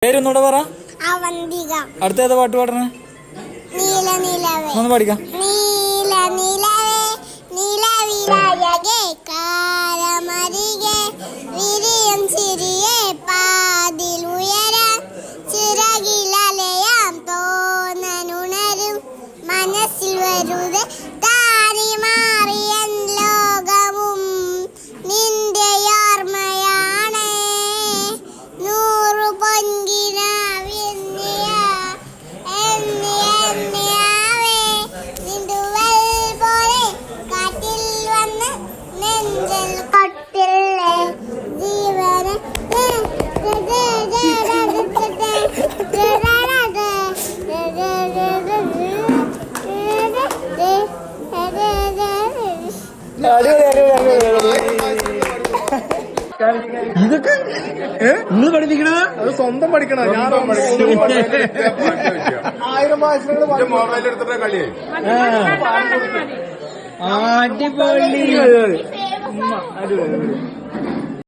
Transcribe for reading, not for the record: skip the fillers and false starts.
പേരൊന്നൂടെ പറ. അടുത്തേതാ പാട്ട് പാടണേ? ഒന്ന് പാടിക്കാം. നീല നിലവേ നിലവിലഴകേ കാലമരികെ വിരിയും ചിരിയെ പാതിലുയരാൻ ചിറകിലലയാം തോന്നനുണരും മനസ്സിൽ വരുത് താരി മാറിയൻ ലോകവും നിന്റെ ഓർമ്മയാണ് നൂറു പൊൻകിനാവിന്നിയ എന്നെയാവേ നിന്തുവൽ പോലെ കാറ്റിൽ വന്ന് നെഞ്ചൽ കൊട്ടില്ലേ ജീവന് ഇതൊക്കെ നിങ്ങൾ പഠിപ്പിക്കണത്? അത് സ്വന്തം പഠിക്കണം. ഞാൻ 1000 ഭാഷകൾ മൊബൈൽ എടുത്തിട്ട് കളിയായി. അടിപൊളി.